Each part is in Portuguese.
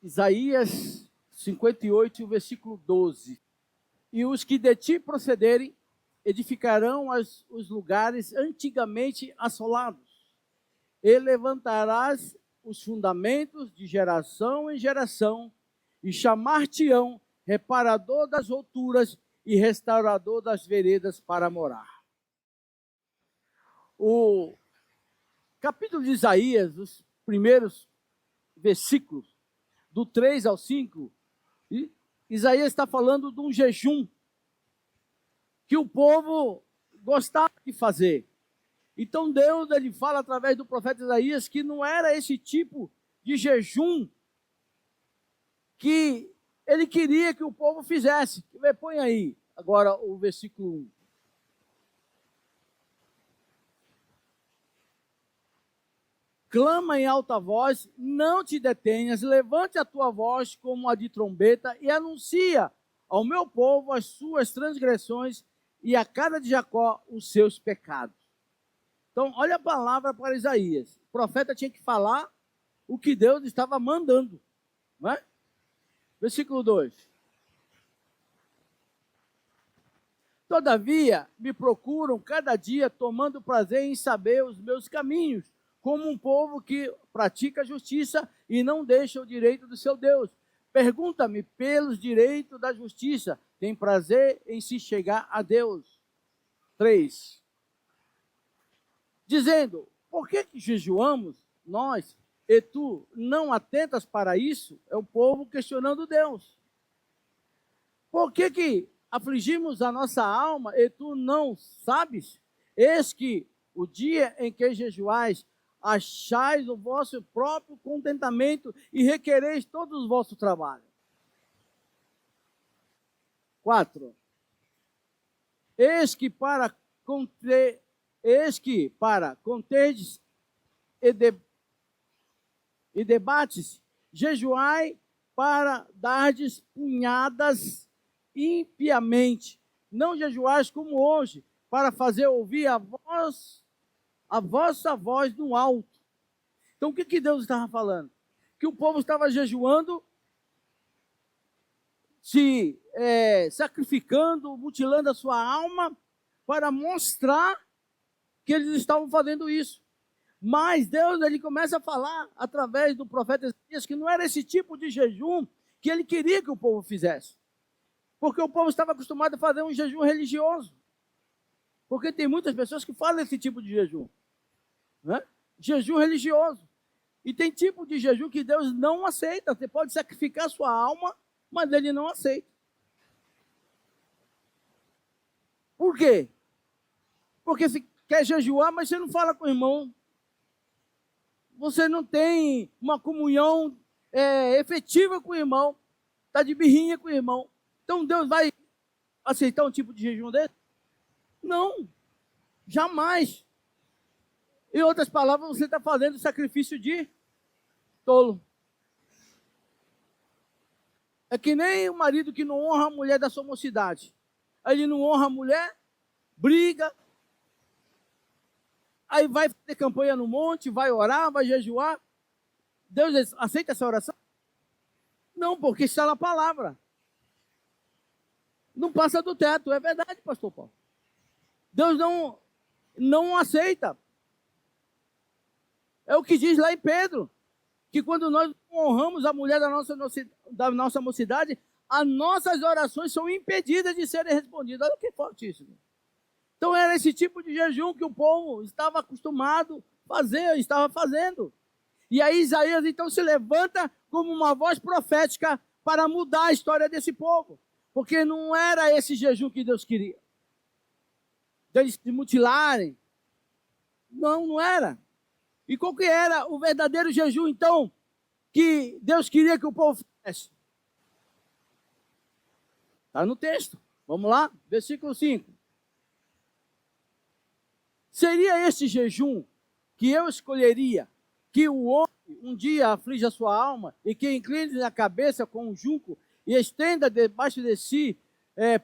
Isaías 58, versículo 12. E os que de ti procederem edificarão os lugares antigamente assolados, e levantarás os fundamentos de geração em geração, e chamar-te-ão reparador das alturas e restaurador das veredas para morar. O capítulo de Isaías, os primeiros versículos, do 3 ao 5, Isaías está falando de um jejum que o povo gostava de fazer. Então Deus, ele fala através do profeta Isaías que não era esse tipo de jejum que ele queria que o povo fizesse. Põe aí agora o versículo 1. Clama em alta voz, não te detenhas, levante a tua voz como a de trombeta e anuncia ao meu povo as suas transgressões e a casa de Jacó os seus pecados. Então, olha a palavra para Isaías. O profeta tinha que falar o que Deus estava mandando. Não é? Versículo 2. Todavia, me procuram cada dia, tomando prazer em saber os meus caminhos, como um povo que pratica a justiça e não deixa o direito do seu Deus. Pergunta-me pelos direitos da justiça, tem prazer em se chegar a Deus. 3. Dizendo, por que jejuamos nós e tu não atentas para isso? É o povo questionando Deus. Por que afligimos a nossa alma e tu não sabes? Eis que o dia em que jejuais, achais o vosso próprio contentamento e requereis todo o vosso trabalho. 4. Eis que para conterdes e debates, jejuai para dardes punhadas impiamente. Não jejuais como hoje, para fazer ouvir a vossa voz no alto. Então, o que Deus estava falando? Que o povo estava jejuando, se sacrificando, mutilando a sua alma, para mostrar que eles estavam fazendo isso. Mas Deus, ele começa a falar, através do profeta Isaías, que não era esse tipo de jejum que ele queria que o povo fizesse. Porque o povo estava acostumado a fazer um jejum religioso. Porque tem muitas pessoas que fazem esse tipo de jejum. Né? Jejum religioso. E tem tipo de jejum que Deus não aceita. Você pode sacrificar a sua alma, mas ele não aceita. Por quê? Porque você quer jejuar, mas você não fala com o irmão. Você não tem uma comunhão efetiva com o irmão. Está de birrinha com o irmão. Então Deus vai aceitar um tipo de jejum desse? Não. Jamais. Em outras palavras, você está fazendo sacrifício de tolo. É que nem o marido que não honra a mulher da sua mocidade. Aí ele não honra a mulher, briga, aí vai fazer campanha no monte, vai orar, vai jejuar. Deus aceita essa oração? Não, porque está na palavra. Não passa do teto, é verdade, pastor Paulo. Deus não aceita. É o que diz lá em Pedro, que quando nós honramos a mulher da nossa mocidade, as nossas orações são impedidas de serem respondidas. Olha que forte isso. Então era esse tipo de jejum que o povo estava acostumado a fazer, estava fazendo. E aí Isaías então se levanta como uma voz profética para mudar a história desse povo. Porque não era esse jejum que Deus queria. Deles se mutilarem. Não era. E qual que era o verdadeiro jejum, então, que Deus queria que o povo fizesse? Está no texto. Vamos lá? Versículo 5. Seria esse jejum que eu escolheria, que o homem um dia aflige a sua alma e que incline a cabeça com um junco e estenda debaixo de si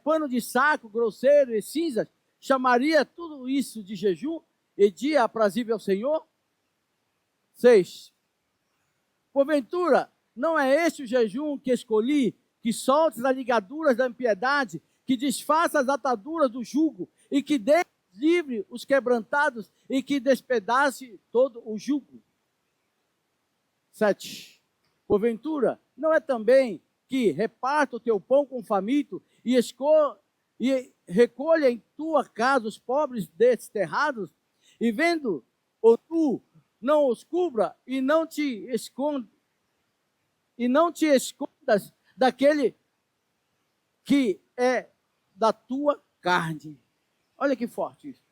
pano de saco grosseiro e cinzas, chamaria tudo isso de jejum e dia aprazível ao Senhor? 6. Porventura, não é este o jejum que escolhi, que soltes as ligaduras da impiedade, que desfaça as ataduras do jugo, e que dê livre os quebrantados, e que despedace todo o jugo. 7. Porventura, não é também que reparta o teu pão com o faminto, e recolha em tua casa os pobres desterrados, e vendo ou tu não os cubra, e não te escondas daquele que é da tua carne. Olha que forte isso.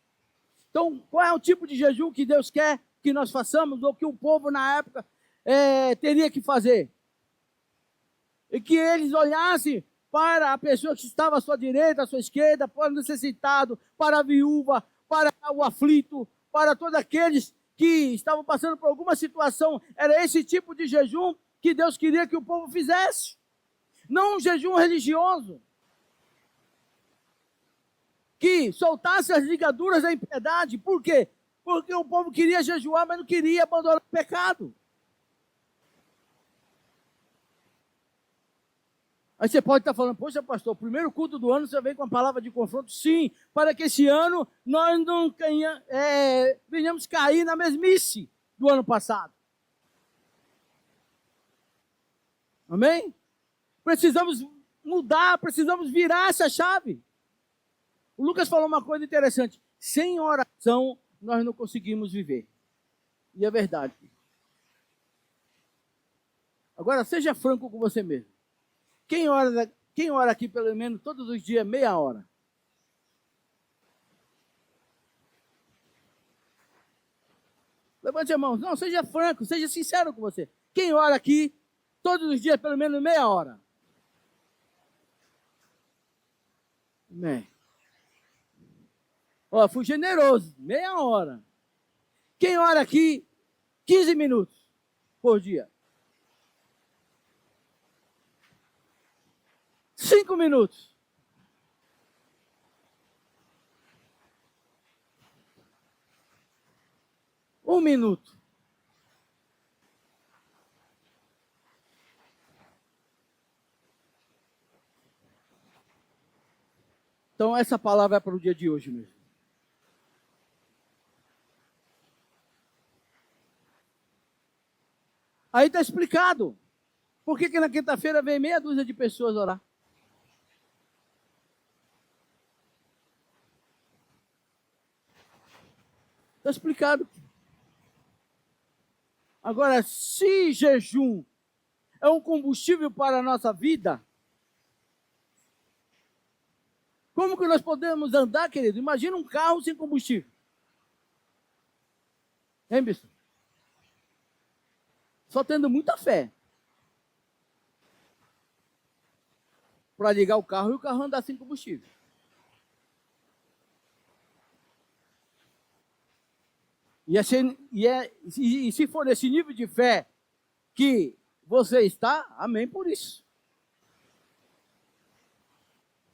Então, qual é o tipo de jejum que Deus quer que nós façamos, ou que o povo na época teria que fazer? E que eles olhassem para a pessoa que estava à sua direita, à sua esquerda, para o necessitado, para a viúva, para o aflito, para todos aqueles que estavam passando por alguma situação. Era esse tipo de jejum que Deus queria que o povo fizesse. Não um jejum religioso, que soltasse as ligaduras da impiedade. Por quê? Porque o povo queria jejuar, mas não queria abandonar o pecado. Aí você pode estar falando, poxa pastor, o primeiro culto do ano você vem com a palavra de confronto. Sim, para que esse ano nós não venhamos cair na mesmice do ano passado. Amém? Precisamos mudar, precisamos virar essa chave. O Lucas falou uma coisa interessante. Sem oração, nós não conseguimos viver. E é verdade. Agora, seja franco com você mesmo. Quem ora aqui pelo menos todos os dias, meia hora? Levante a mão. Não, seja franco, seja sincero com você. Quem ora aqui todos os dias pelo menos meia hora? Amém. Ó, fui generoso, meia hora. Quem ora aqui 15 minutos por dia? 5 minutos. Um minuto. Então, essa palavra é para o dia de hoje mesmo. Aí está explicado. Por que na quinta-feira vem meia dúzia de pessoas orar? Está explicado. Agora, se jejum é um combustível para a nossa vida, como que nós podemos andar, querido? Imagina um carro sem combustível. Hein, bispo? Só tendo muita fé para ligar o carro e o carro andar sem combustível. E se for nesse nível de fé que você está, amém por isso.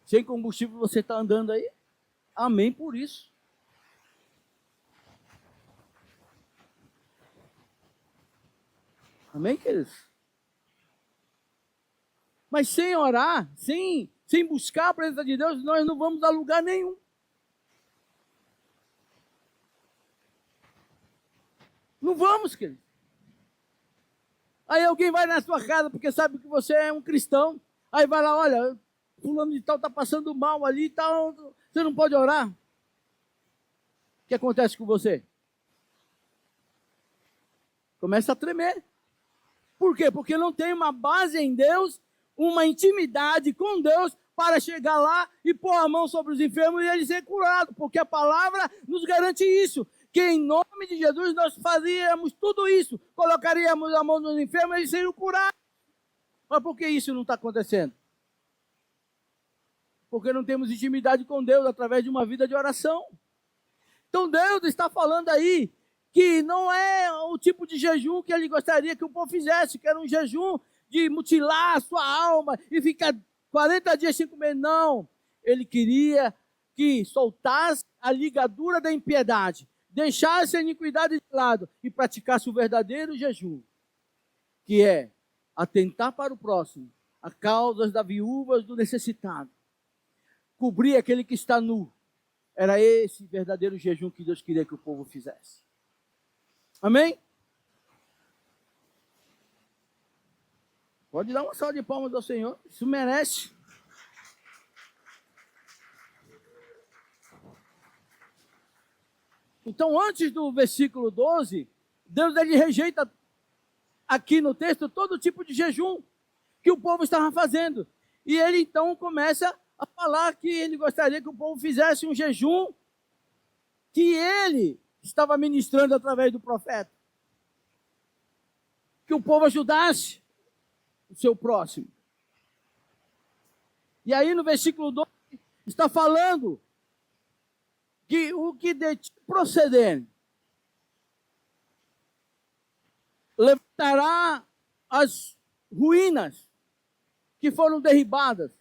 Sem combustível você está andando aí, amém por isso. Amém, queridos? Mas sem orar, sem buscar a presença de Deus, nós não vamos a lugar nenhum. Não vamos, querido. Aí alguém vai na sua casa porque sabe que você é um cristão. Aí vai lá, olha, fulano de tal está passando mal ali e tal. Você não pode orar? O que acontece com você? Começa a tremer. Por quê? Porque não tem uma base em Deus, uma intimidade com Deus para chegar lá e pôr a mão sobre os enfermos e eles serem curados. Porque a palavra nos garante isso. Que em nome de Jesus nós faríamos tudo isso. Colocaríamos a mão nos enfermos e eles seriam curados. Mas por que isso não está acontecendo? Porque não temos intimidade com Deus através de uma vida de oração. Então Deus está falando aí que não é o tipo de jejum que ele gostaria que o povo fizesse, que era um jejum de mutilar a sua alma e ficar 40 dias sem comer. Não, ele queria que soltasse a ligadura da impiedade, deixasse a iniquidade de lado e praticasse o verdadeiro jejum, que é atentar para o próximo, a causas da viúva, do necessitado, cobrir aquele que está nu. Era esse verdadeiro jejum que Deus queria que o povo fizesse. Amém? Pode dar uma salva de palmas ao Senhor, isso merece. Então, antes do versículo 12, Deus ele rejeita aqui no texto todo tipo de jejum que o povo estava fazendo. E ele então começa a falar que ele gostaria que o povo fizesse um jejum que ele estava ministrando através do profeta. Que o povo ajudasse o seu próximo. E aí no versículo 12 está falando que o que de ti proceder levantará as ruínas que foram derribadas.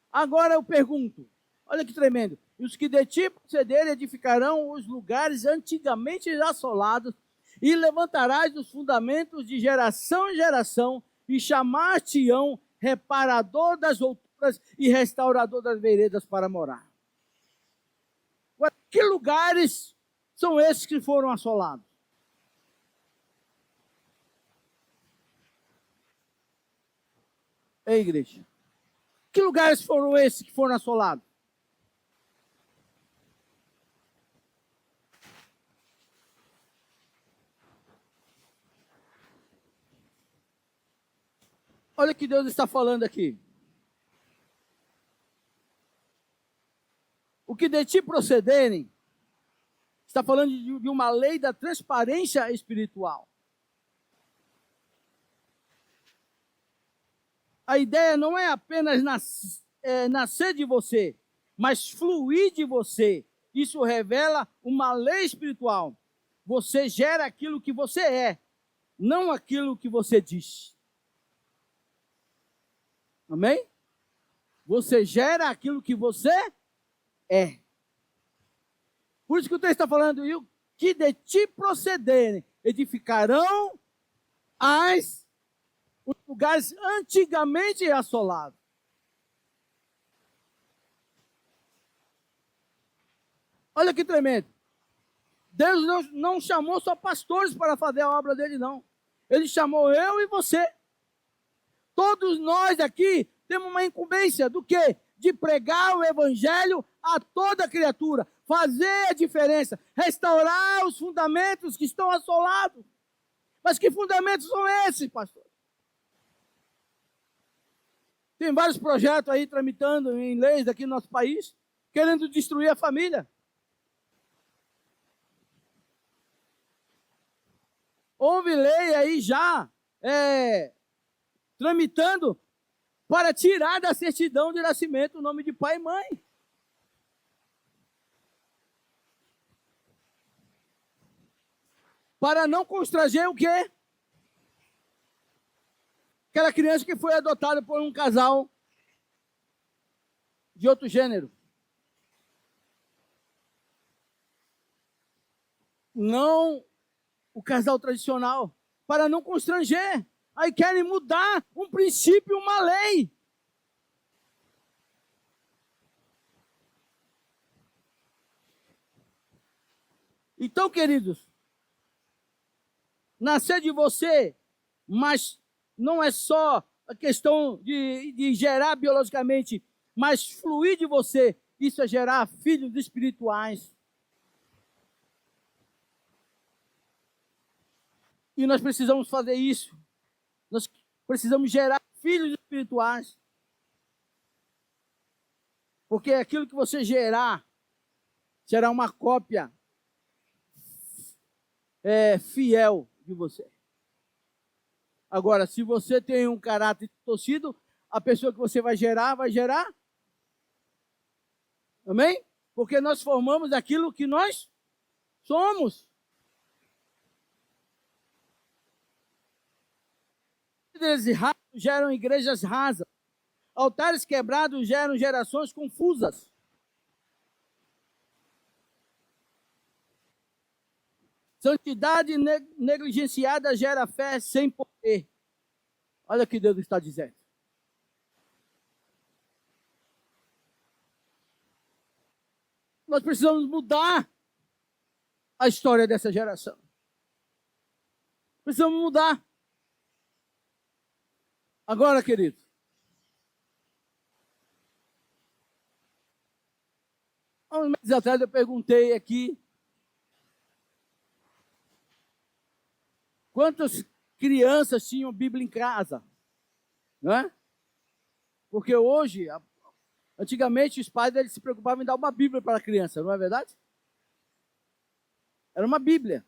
Agora eu pergunto, olha que tremendo, os que de ti procederem edificarão os lugares antigamente assolados e levantarás os fundamentos de geração em geração e chamar-te-ão reparador das alturas e restaurador das veredas para morar. Agora, que lugares são esses que foram assolados? Ei, igreja, que lugares foram esses que foram assolados? Olha o que Deus está falando aqui. O que de ti procederem, está falando de uma lei da transparência espiritual. A ideia não é apenas nascer de você, mas fluir de você. Isso revela uma lei espiritual. Você gera aquilo que você é, não aquilo que você diz. Amém? Você gera aquilo que você é. Por isso que o texto está falando, e o que de ti procederem, edificarão os lugares antigamente assolados. Olha que tremendo. Deus não chamou só pastores para fazer a obra dele, não. Ele chamou eu e você. Todos nós aqui temos uma incumbência do quê? De pregar o evangelho a toda criatura, fazer a diferença, restaurar os fundamentos que estão assolados. Mas que fundamentos são esses, pastor? Tem vários projetos aí tramitando em leis aqui no nosso país, querendo destruir a família. Houve lei aí já tramitando para tirar da certidão de nascimento o nome de pai e mãe. Para não constranger o quê? Aquela criança que foi adotada por um casal de outro gênero. Não o casal tradicional. Para não constranger. Aí querem mudar um princípio, uma lei. Então, queridos, nascer de você, mas não é só a questão de gerar biologicamente, mas fluir de você, isso é gerar filhos espirituais. E nós precisamos fazer isso. Nós precisamos gerar filhos espirituais. Porque aquilo que você gerar será uma cópia fiel de você. Agora, se você tem um caráter torcido, a pessoa que você vai gerar. Amém? Porque nós formamos aquilo que nós somos. Líderes rasos geram igrejas rasas. Altares quebrados geram gerações confusas. Santidade negligenciada gera fé sem poder. Olha o que Deus está dizendo. Nós precisamos mudar a história dessa geração. Precisamos mudar. Agora, querido, há uns meses atrás eu perguntei aqui quantas crianças tinham Bíblia em casa, não é? Porque hoje, antigamente os pais eles se preocupavam em dar uma Bíblia para a criança, não é verdade? Era uma Bíblia.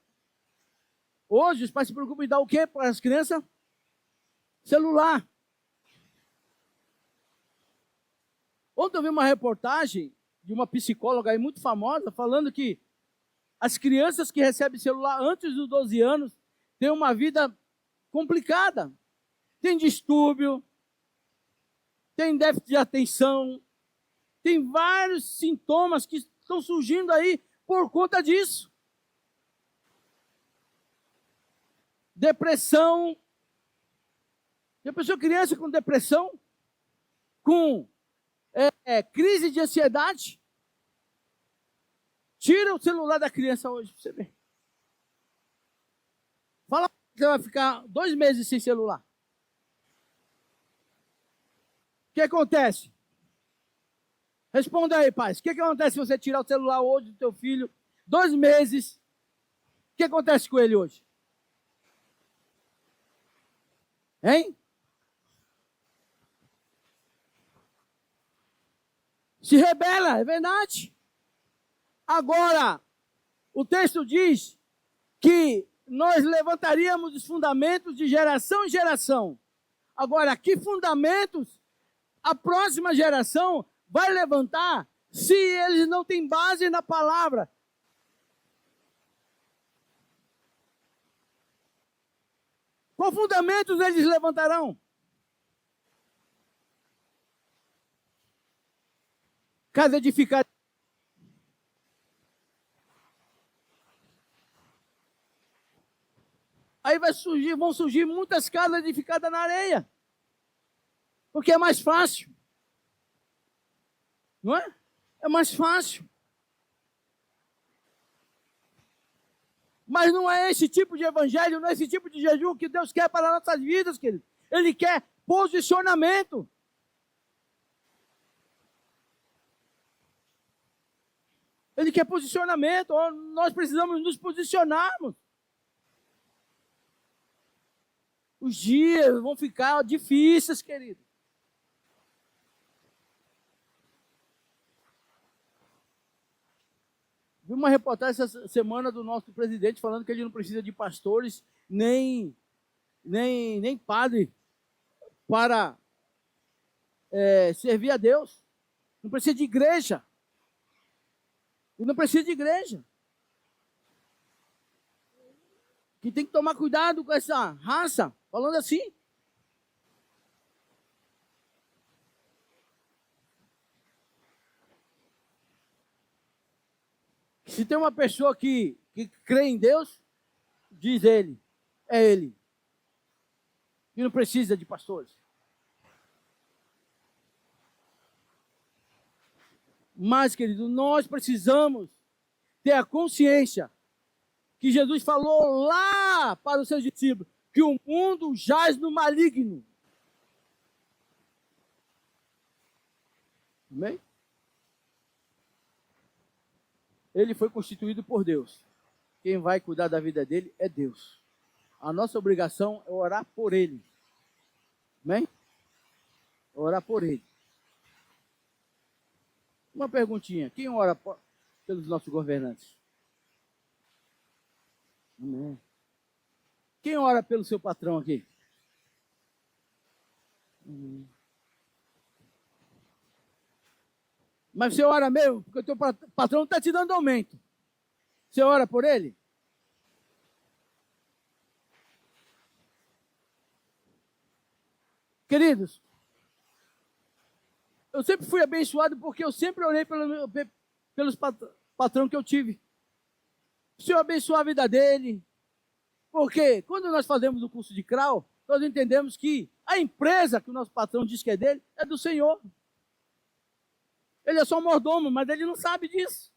Hoje os pais se preocupam em dar o quê para as crianças? Celular. Ontem eu vi uma reportagem de uma psicóloga aí muito famosa falando que as crianças que recebem celular antes dos 12 anos têm uma vida complicada. Tem distúrbio, tem déficit de atenção, tem vários sintomas que estão surgindo aí por conta disso. Depressão. Já pensou criança com depressão? Com crise de ansiedade? Tira o celular da criança hoje para você ver. Fala que você vai ficar 2 meses sem celular. O que acontece? Responda aí, pais. O que acontece se você tirar o celular hoje do teu filho, 2 meses? O que acontece com ele hoje? Hein? Se rebela, é verdade. Agora, o texto diz que nós levantaríamos os fundamentos de geração em geração. Agora, que fundamentos a próxima geração vai levantar se eles não têm base na palavra? Qual fundamentos eles levantarão? Casa edificada. Aí vão surgir muitas casas edificadas na areia. Porque é mais fácil. Não é? É mais fácil. Mas não é esse tipo de evangelho, não é esse tipo de jejum que Deus quer para as nossas vidas, querido. Ele quer posicionamento. Ele quer posicionamento. Nós precisamos nos posicionarmos. Os dias vão ficar difíceis, querido. Vi uma reportagem essa semana do nosso presidente falando que ele não precisa de pastores nem padre para servir a Deus. Não precisa de igreja. E não precisa de igreja. Que tem que tomar cuidado com essa raça, falando assim. Se tem uma pessoa que crê em Deus, diz ele, é ele. E não precisa de pastores. Mas, querido, nós precisamos ter a consciência que Jesus falou lá para os seus discípulos, que o mundo jaz no maligno. Amém? Ele foi constituído por Deus. Quem vai cuidar da vida dele é Deus. A nossa obrigação é orar por ele. Amém? Orar por ele. Uma perguntinha. Quem ora pelos nossos governantes? Amém. Quem ora pelo seu patrão aqui? Mas você ora mesmo, porque o teu patrão está te dando aumento. Você ora por ele? Queridos, eu sempre fui abençoado porque eu sempre orei pelos patrões que eu tive. O Senhor abençoou a vida dele. Porque quando nós fazemos o curso de CRAU, nós entendemos que a empresa que o nosso patrão diz que é dele, é do Senhor. Ele é só um mordomo, mas ele não sabe disso.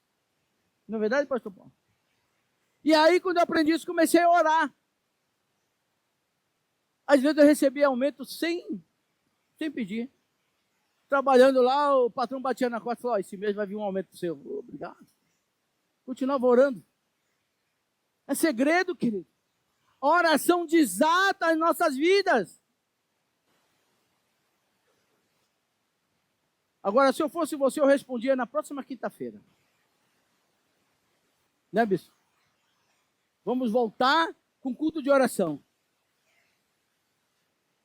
Não é verdade, pastor Paulo? E aí, quando eu aprendi isso, comecei a orar. Às vezes eu recebia aumento sem pedir. Trabalhando lá, o patrão batia na porta e falou, esse mês vai vir um aumento seu. Obrigado. Continuava orando. É segredo, querido. A oração desata as nossas vidas. Agora, se eu fosse você, eu respondia na próxima quinta-feira. Né, bispo? Vamos voltar com culto de oração.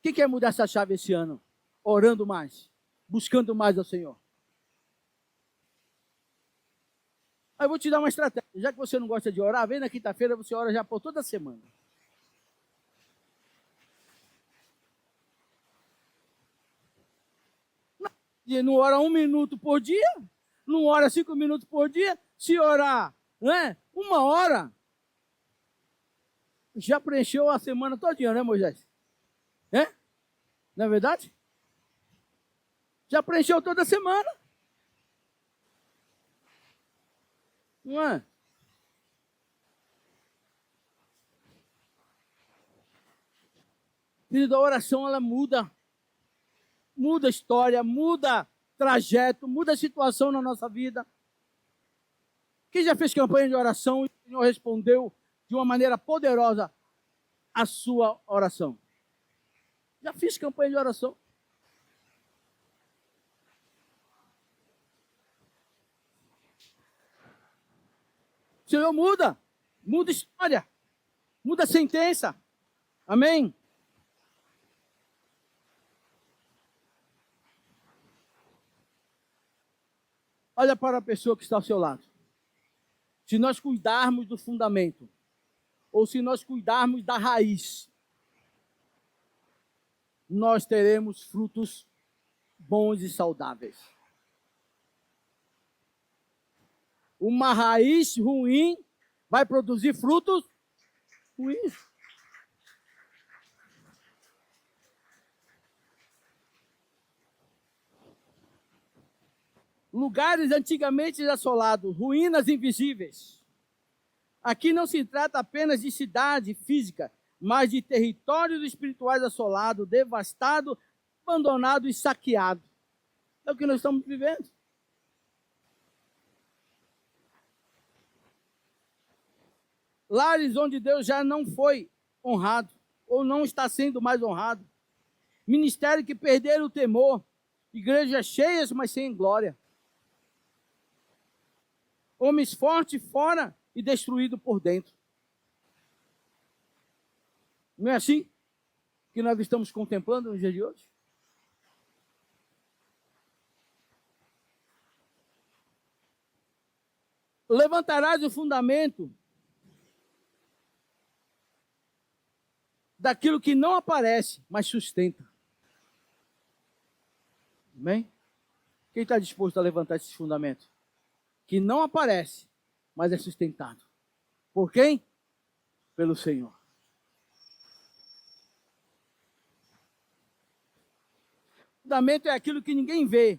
Quem quer mudar essa chave esse ano? Orando mais, buscando mais ao Senhor. Aí eu vou te dar uma estratégia. Já que você não gosta de orar, vem na quinta-feira, você ora já por toda semana. Não ora 1 minuto por dia, não ora 5 minutos por dia. Se orar, né, 1 hora, já preencheu a semana todinha, né, Moisés? É? Não é verdade? Já preencheu toda a semana. Não é? Querido, a oração, ela muda a história, muda trajeto, muda a situação na nossa vida. Quem já fez campanha de oração e o Senhor respondeu de uma maneira poderosa a sua oração? Já fiz campanha de oração. O Senhor muda história, muda sentença. Amém? Olha para a pessoa que está ao seu lado. Se nós cuidarmos do fundamento, ou se nós cuidarmos da raiz, nós teremos frutos bons e saudáveis. Uma raiz ruim vai produzir frutos ruins. Lugares antigamente assolados, ruínas invisíveis. Aqui não se trata apenas de cidade física, mas de territórios espirituais assolados, devastados, abandonados e saqueados. É o que nós estamos vivendo. Lares onde Deus já não foi honrado, ou não está sendo mais honrado. Ministério que perderam o temor. Igrejas cheias, mas sem glória. Homens fortes fora e destruídos por dentro. Não é assim que nós estamos contemplando no dia de hoje? Levantarás o fundamento daquilo que não aparece, mas sustenta. Amém? Quem está disposto a levantar esse fundamento? Que não aparece, mas é sustentado. Por quem? Pelo Senhor. O fundamento é aquilo que ninguém vê,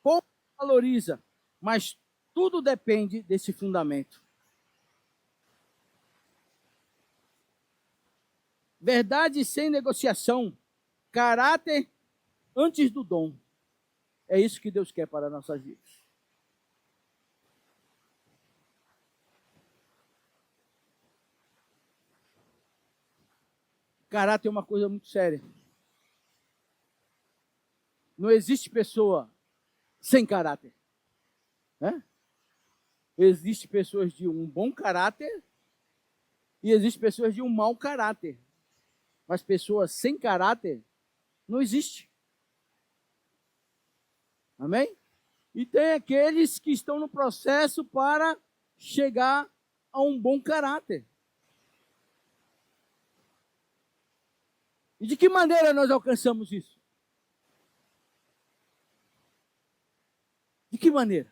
pouco valoriza, mas tudo depende desse fundamento. Verdade sem negociação, caráter antes do dom. É isso que Deus quer para nossas vidas. Caráter é uma coisa muito séria. Não existe pessoa sem caráter. Né? Existem pessoas de um bom caráter e existem pessoas de um mau caráter. Mas pessoas sem caráter não existe. Amém? E tem aqueles que estão no processo para chegar a um bom caráter. E de que maneira nós alcançamos isso? De que maneira?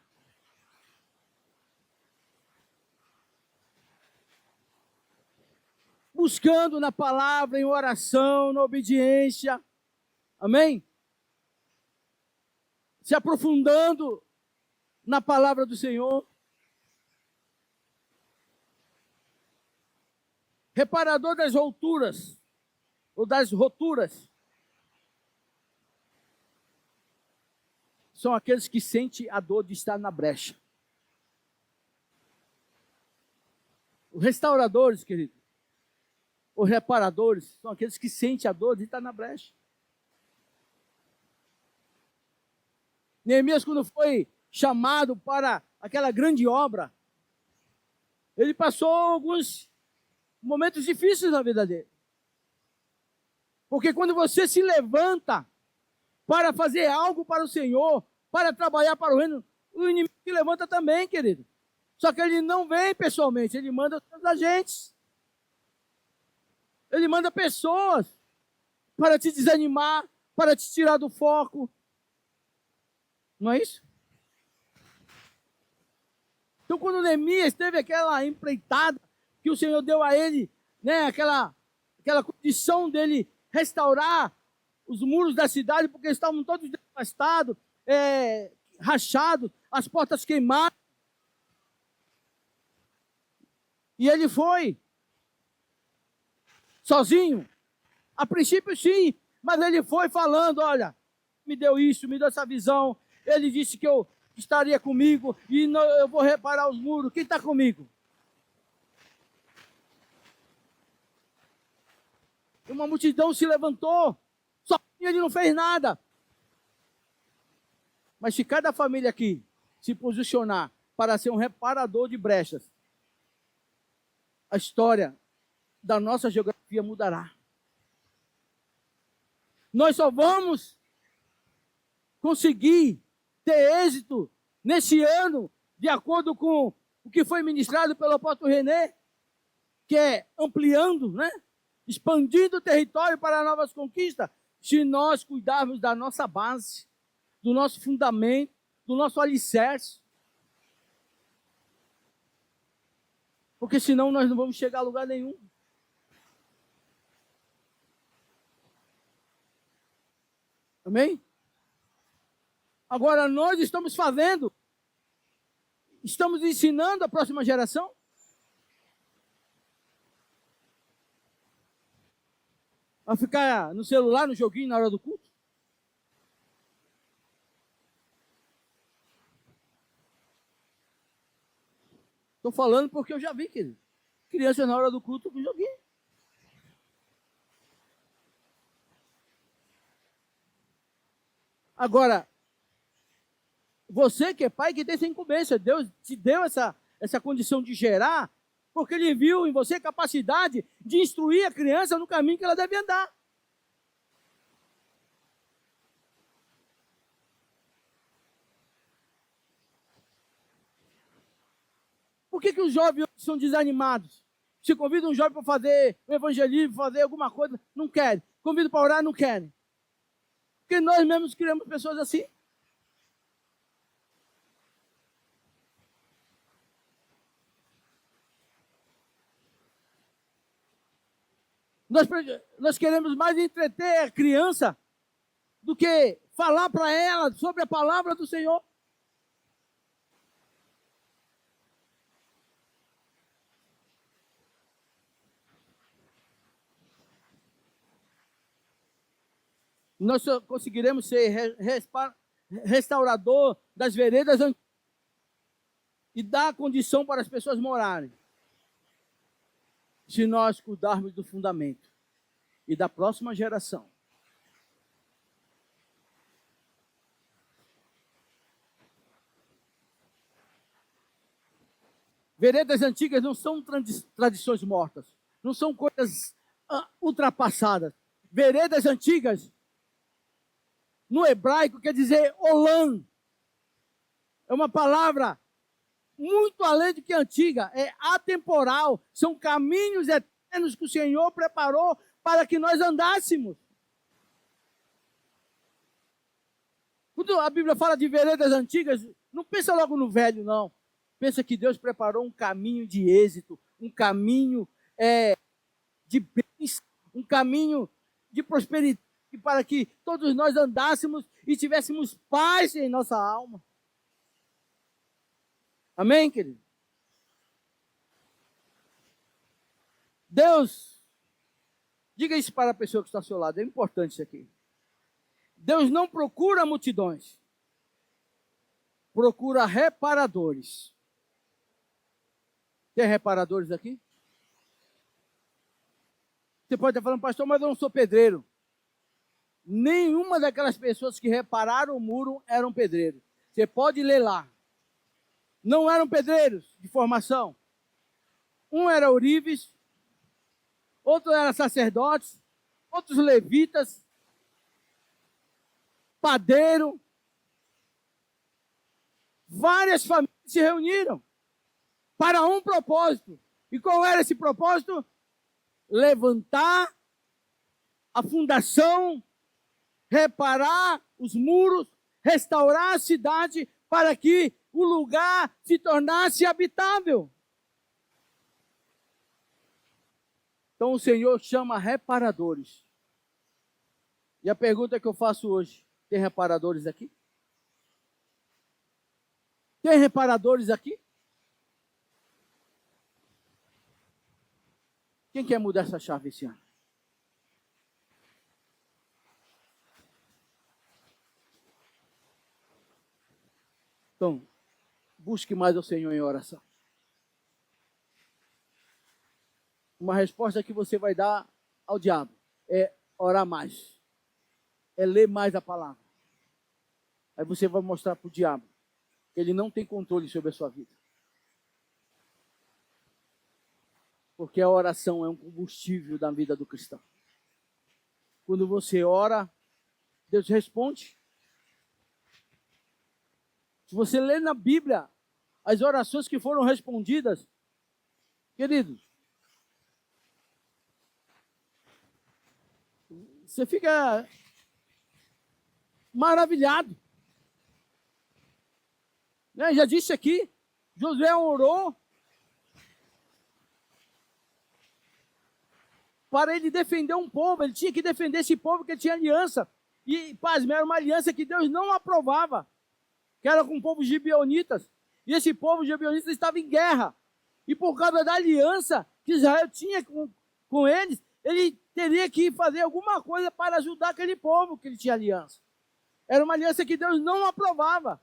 buscando na palavra, em oração, na obediência. Amém? Se aprofundando na palavra do Senhor. Reparador das roturas, ou das roturas, são aqueles que sentem a dor de estar na brecha. Os restauradores, querido, os reparadores, são aqueles que sentem a dor de estar na brecha. Neemias, quando foi chamado para aquela grande obra, ele passou alguns momentos difíceis na vida dele. Porque quando você se levanta para fazer algo para o Senhor, para trabalhar para o reino, o inimigo se levanta também, querido. Só que ele não vem pessoalmente, ele manda os seus agentes. Ele manda pessoas para te desanimar, para te tirar do foco. Não é isso? Então, quando Neemias teve aquela empreitada que o Senhor deu a ele, né, aquela condição dele restaurar os muros da cidade, porque estavam todos devastados, rachados, as portas queimadas. E ele foi sozinho. A princípio, sim, mas ele foi falando, olha, me deu isso, me deu essa visão. Ele disse que eu estaria comigo e eu vou reparar os muros. Quem está comigo? Uma multidão se levantou, sozinho ele não fez nada. Mas se cada família aqui se posicionar para ser um reparador de brechas, a história da nossa geografia mudará. Nós só vamos conseguir ter êxito nesse ano, de acordo com o que foi ministrado pelo apóstolo René, que é ampliando, né? Expandindo o território para novas conquistas, se nós cuidarmos da nossa base, do nosso fundamento, do nosso alicerce. Porque senão nós não vamos chegar a lugar nenhum. Amém? Agora nós estamos fazendo, estamos ensinando a próxima geração. A ficar no celular, no joguinho, na hora do culto? Estou falando porque eu já vi, querido. Criança na hora do culto com joguinho. Agora, você que é pai, que tem essa incumbência, Deus te deu essa condição de gerar, porque Ele viu em você capacidade de instruir a criança no caminho que ela deve andar. Por que os jovens são desanimados? Se convida um jovem para fazer um evangelismo, fazer alguma coisa, não querem. Convida para orar, não querem. Porque nós mesmos criamos pessoas assim. Nós queremos mais entreter a criança do que falar para ela sobre a palavra do Senhor. Nós só conseguiremos ser restaurador das veredas antigas e dar condição para as pessoas morarem, se nós cuidarmos do fundamento e da próxima geração. Veredas antigas não são tradições mortas, não são coisas ultrapassadas. Veredas antigas, no hebraico, quer dizer olam. É uma palavra muito além do que antiga, é atemporal. São caminhos eternos que o Senhor preparou para que nós andássemos. Quando a Bíblia fala de veredas antigas, não pensa logo no velho, não. Pensa que Deus preparou um caminho de êxito, um caminho de bens, um caminho de prosperidade, para que todos nós andássemos e tivéssemos paz em nossa alma. Amém, querido? Deus, diga isso para a pessoa que está ao seu lado, é importante isso aqui. Deus não procura multidões, procura reparadores. Tem reparadores aqui? Você pode estar falando, pastor, mas eu não sou pedreiro. Nenhuma daquelas pessoas que repararam o muro eram pedreiros. Você pode ler lá. Não eram pedreiros de formação. Um era ourives, outro era sacerdotes, outros levitas, padeiro. Várias famílias se reuniram para um propósito. E qual era esse propósito? Levantar a fundação, reparar os muros, restaurar a cidade para que o lugar se tornasse habitável. Então o Senhor chama reparadores. E a pergunta que eu faço hoje, tem reparadores aqui? Tem reparadores aqui? Quem quer mudar essa chave esse ano? Então, busque mais ao Senhor em oração. Uma resposta que você vai dar ao diabo é orar mais. É ler mais a palavra. Aí você vai mostrar para o diabo que ele não tem controle sobre a sua vida. Porque a oração é um combustível da vida do cristão. Quando você ora, Deus responde. Se você lê na Bíblia as orações que foram respondidas, queridos, você fica maravilhado. Né? Já disse aqui, Josué orou para ele defender um povo. Ele tinha que defender esse povo que tinha aliança. E, pasme, era uma aliança que Deus não aprovava, que era com o povo gibeonitas. E esse povo gibeonita estava em guerra. E por causa da aliança que Israel tinha com eles, ele teria que fazer alguma coisa para ajudar aquele povo que ele tinha aliança. Era uma aliança que Deus não aprovava.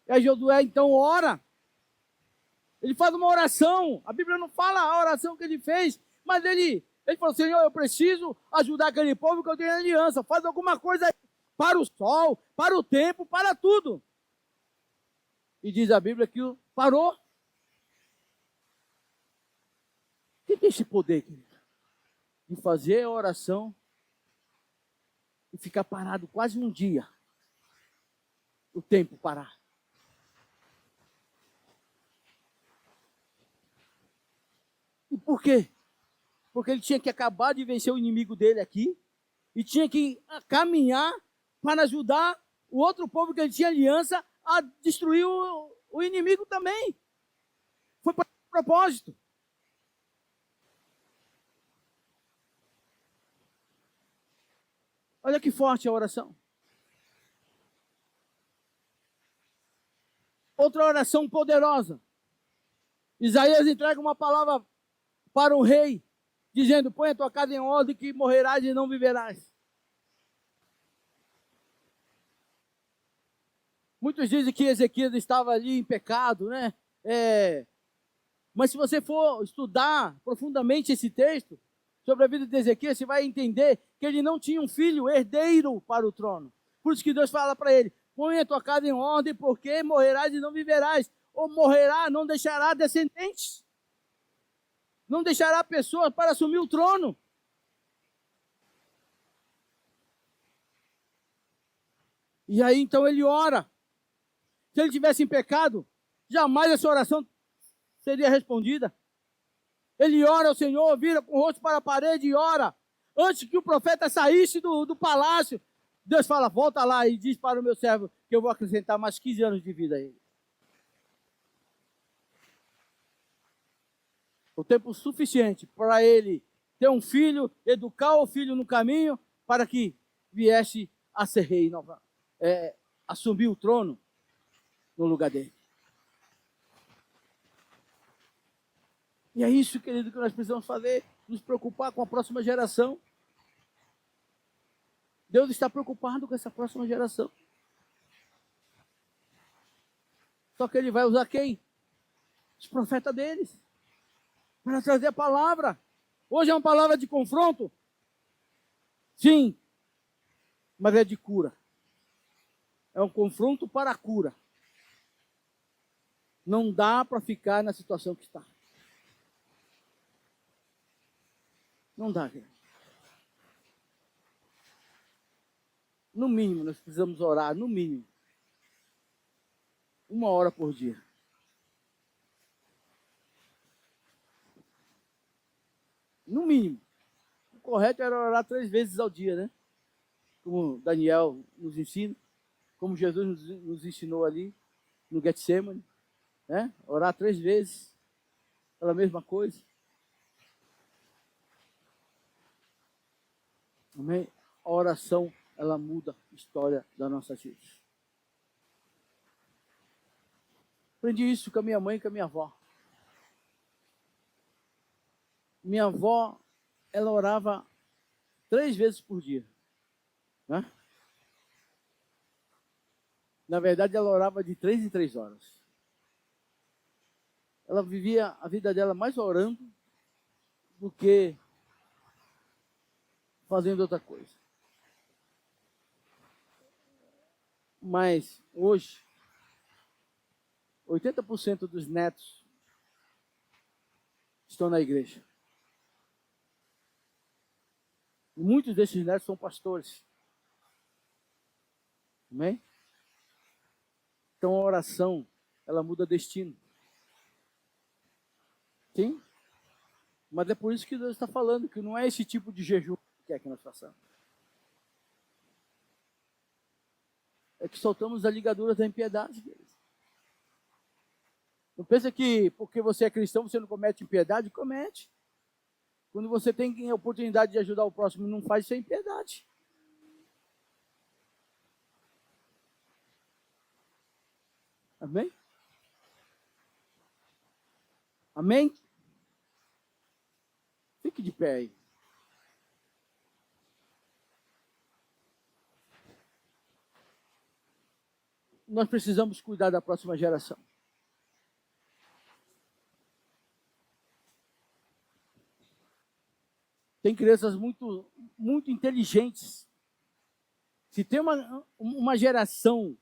E aí Josué então ora. Ele faz uma oração. A Bíblia não fala a oração que ele fez, mas ele falou, Senhor, eu preciso ajudar aquele povo que eu tenho aliança. Faz alguma coisa aí para o sol, para o tempo, para tudo. E diz a Bíblia que parou. Quem tem esse poder, querido? De fazer a oração e ficar parado quase um dia. O tempo parar. E por quê? Porque ele tinha que acabar de vencer o inimigo dele aqui e tinha que caminhar para ajudar o outro povo que ele tinha aliança a destruir o inimigo também. Foi para o propósito. Olha que forte a oração. Outra oração poderosa. Isaías entrega uma palavra para o rei, dizendo, põe a tua casa em ordem que morrerás e não viverás. Muitos dizem que Ezequias estava ali em pecado, né? Mas se você for estudar profundamente esse texto sobre a vida de Ezequias, você vai entender que ele não tinha um filho herdeiro para o trono. Por isso que Deus fala para ele, põe a tua casa em ordem, porque morrerás e não viverás. Ou morrerá, não deixará descendentes. Não deixará pessoas para assumir o trono. E aí então ele ora. Se ele tivesse em pecado, jamais essa oração seria respondida. Ele ora ao Senhor, vira com o rosto para a parede e ora. Antes que o profeta saísse do palácio, Deus fala, volta lá e diz para o meu servo que eu vou acrescentar mais 15 anos de vida a ele. O tempo suficiente para ele ter um filho, educar o filho no caminho para que viesse a ser rei, assumir o trono no lugar dele. E é isso, querido, que nós precisamos fazer, nos preocupar com a próxima geração. Deus está preocupado com essa próxima geração. Só que ele vai usar quem? Os profetas deles, para trazer a palavra. Hoje é uma palavra de confronto? Sim, mas é de cura. É um confronto para a cura. Não dá para ficar na situação que está. Não dá, gente. No mínimo, nós precisamos orar, no mínimo, 1 hora por dia. No mínimo. O correto era orar 3 vezes ao dia, né? Como Daniel nos ensina, como Jesus nos ensinou ali no Getsemane, né? Orar 3 vezes pela mesma coisa. Amém? A oração, ela muda a história da nossa vida. Aprendi isso com a minha mãe e com a minha avó. Minha avó, ela orava 3 vezes por dia, né? Na verdade, ela orava de 3 em 3 horas. Ela vivia a vida dela mais orando do que fazendo outra coisa. Mas hoje, 80% dos netos estão na igreja. E muitos desses netos são pastores. Amém? Então a oração, ela muda destino. Sim? Mas é por isso que Deus está falando, que não é esse tipo de jejum que é que nós façamos. É que soltamos a ligadura da impiedade deles. Não pensa que porque você é cristão você não comete impiedade? Comete. Quando você tem a oportunidade de ajudar o próximo e não faz, isso é impiedade. Amém? Amém? Fique de pé aí. Nós precisamos cuidar da próxima geração. Tem crianças muito, muito inteligentes. Se tem uma geração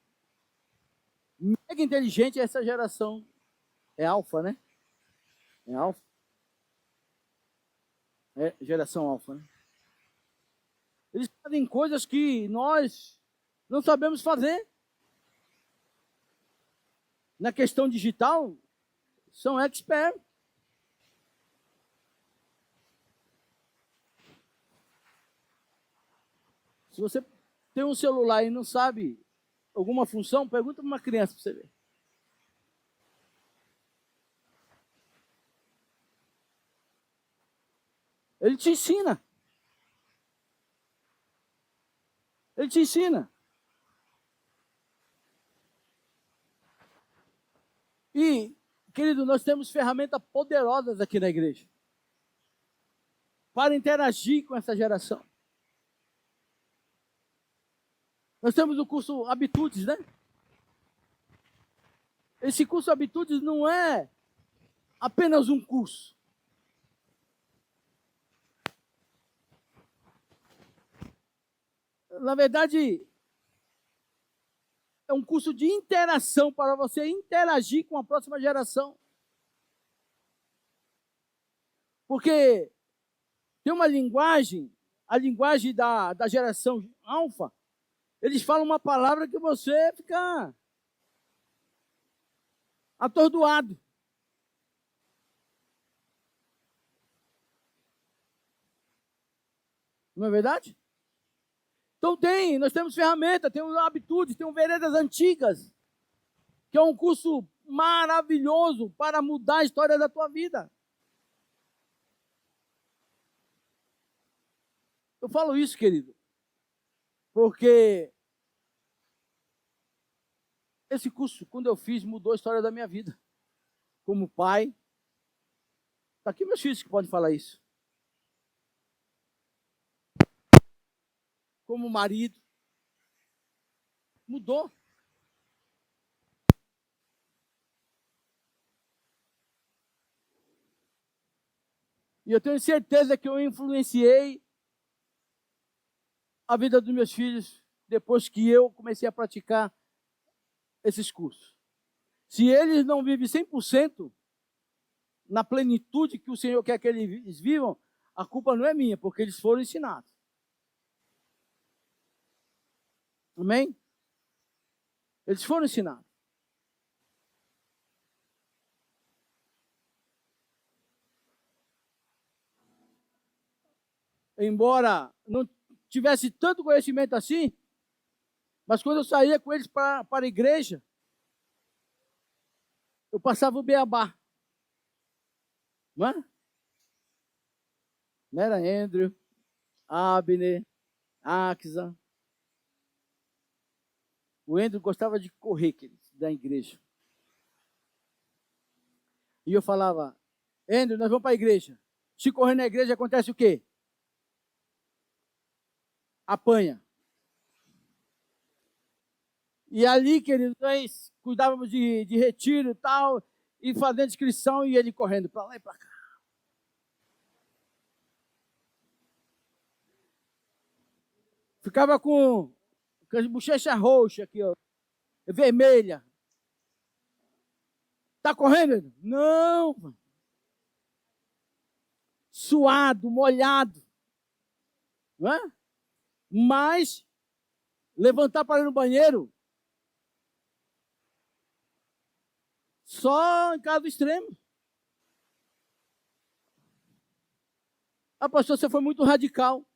mega inteligente, essa geração é alfa, né? É alfa. É geração alfa, né? Eles fazem coisas que nós não sabemos fazer. Na questão digital, são experts. Se você tem um celular e não sabe alguma função, pergunta para uma criança para você ver. Ele te ensina. Ele te ensina. E, querido, nós temos ferramentas poderosas aqui na igreja para interagir com essa geração. Nós temos o curso Habitudes, né? Esse curso Habitudes não é apenas um curso. Na verdade, é um curso de interação para você interagir com a próxima geração. Porque tem uma linguagem, a linguagem da geração alfa, eles falam uma palavra que você fica atordoado. Não é verdade? Então nós temos ferramenta, temos habitudes, temos veredas antigas, que é um curso maravilhoso para mudar a história da tua vida. Eu falo isso, querido, porque esse curso, quando eu fiz, mudou a história da minha vida. Como pai, está aqui meus filhos que podem falar isso. Como marido, mudou. E eu tenho certeza que eu influenciei a vida dos meus filhos depois que eu comecei a praticar esses cursos. Se eles não vivem 100% na plenitude que o Senhor quer que eles vivam, a culpa não é minha, porque eles foram ensinados. Amém? Eles foram ensinados. Embora não tivesse tanto conhecimento assim, mas quando eu saía com eles para a igreja, eu passava o beabá. Não é? Não era Andrew, Abner, Axa. O Andrew gostava de correr, queridos, da igreja. E eu falava, Andrew, nós vamos para a igreja. Se correr na igreja, acontece o quê? Apanha. E ali, queridos, nós cuidávamos de retiro e tal, e fazendo inscrição, e ele correndo para lá e para cá. Ficava com as bochechas roxas aqui, ó, vermelha. Tá correndo? Não. Suado, molhado. Não é? Mas levantar para ir no banheiro só em caso extremo. Ah, pastor, você foi muito radical.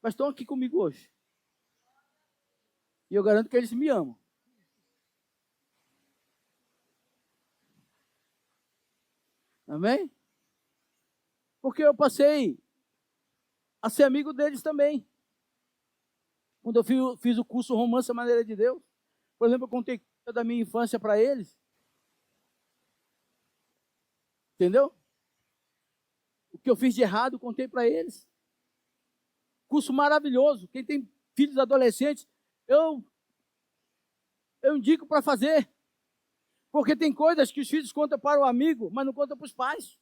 Mas estão aqui comigo hoje. E eu garanto que eles me amam. Amém? Porque eu passei a ser amigo deles também. Quando eu fiz o curso Romance à Maneira de Deus, por exemplo, eu contei da minha infância para eles. Entendeu? O que eu fiz de errado, eu contei para eles. Curso maravilhoso. Quem tem filhos adolescentes, eu indico para fazer. Porque tem coisas que os filhos contam para o amigo, mas não contam para os pais.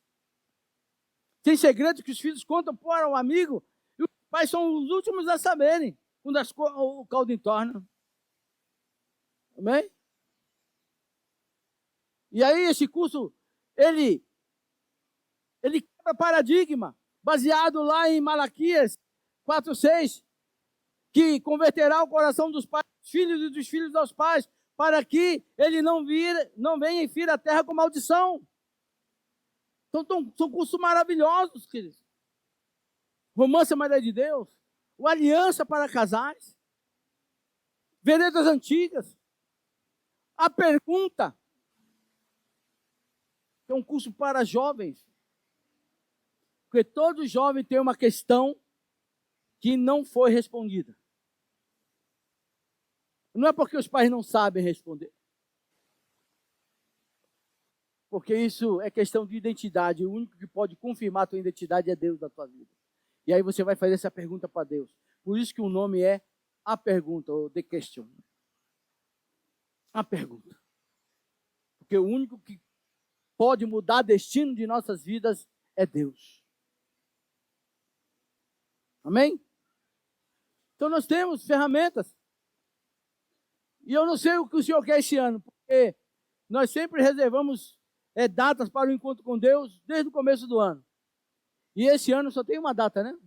Tem segredos que os filhos contam para o amigo e os pais são os últimos a saberem quando o caldo entorna. Amém? E aí esse curso, ele quebra paradigma, baseado lá em Malaquias 4:6, que converterá o coração dos pais, dos filhos e dos filhos aos pais, para que ele não venha e fira a terra com maldição. Então, são cursos maravilhosos, queridos. Romance à Maneira de Deus, o Aliança para Casais, Veredas Antigas, A Pergunta, que é um curso para jovens. Porque todo jovem tem uma questão que não foi respondida. Não é porque os pais não sabem responder. Porque isso é questão de identidade. O único que pode confirmar a tua identidade é Deus da tua vida. E aí você vai fazer essa pergunta para Deus. Por isso que o nome é A Pergunta, ou The Question. A Pergunta. Porque o único que pode mudar o destino de nossas vidas é Deus. Amém? Então nós temos ferramentas. E eu não sei o que o Senhor quer esse ano, porque nós sempre reservamos datas para o encontro com Deus desde o começo do ano. E esse ano só tem uma data, né?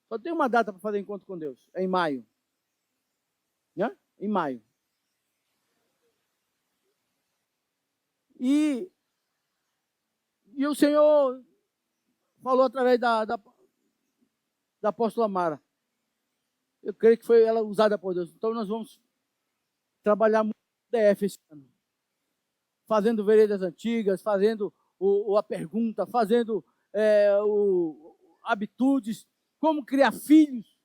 Só tem uma data para fazer encontro com Deus. É em maio. Né? Em maio. E o Senhor falou através da apóstola Mara. Eu creio que foi ela usada por Deus. Então nós vamos trabalhar muito no DF esse ano. Fazendo veredas antigas, fazendo a pergunta, fazendo habitudes, como criar filhos.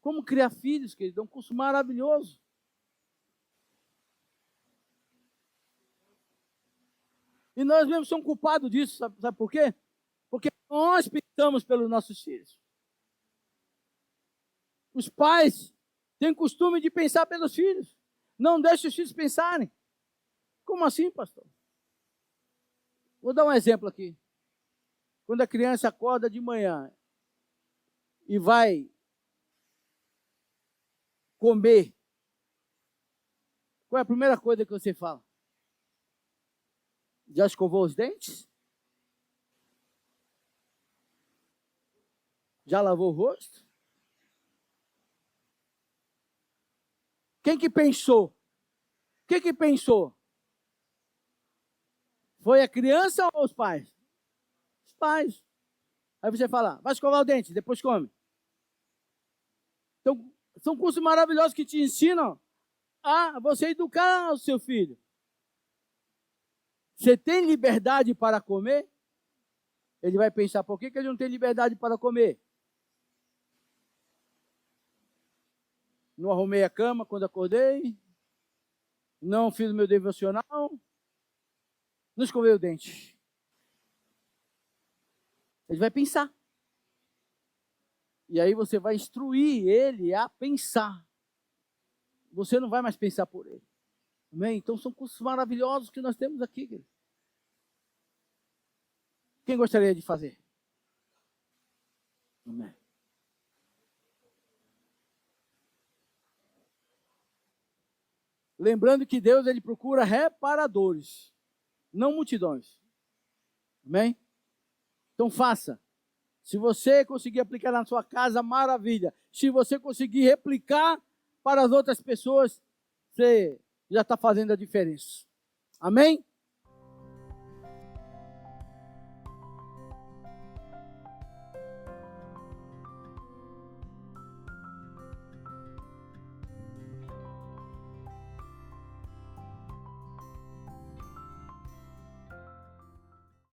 Como criar filhos, querido, é um curso maravilhoso. E nós mesmos somos culpados disso, sabe por quê? Porque nós pensamos pelos nossos filhos. Os pais têm costume de pensar pelos filhos. Não deixe os filhos pensarem. Como assim, pastor? Vou dar um exemplo aqui. Quando a criança acorda de manhã e vai comer, qual é a primeira coisa que você fala? Já escovou os dentes? Já lavou o rosto? Quem que pensou? Quem que pensou? Foi a criança ou os pais? Os pais. Aí você fala, vai escovar o dente, depois come. Então, são cursos maravilhosos que te ensinam a você educar o seu filho. Você tem liberdade para comer? Ele vai pensar, por que ele não tem liberdade para comer? Não arrumei a cama quando acordei, não fiz o meu devocional, não escovei o dente. Ele vai pensar. E aí você vai instruir ele a pensar. Você não vai mais pensar por ele. Amém? Então são cursos maravilhosos que nós temos aqui, querido. Quem gostaria de fazer? Amém. Lembrando que Deus, ele procura reparadores, não multidões. Amém? Então faça. Se você conseguir aplicar na sua casa, maravilha. Se você conseguir replicar para as outras pessoas, você já está fazendo a diferença. Amém?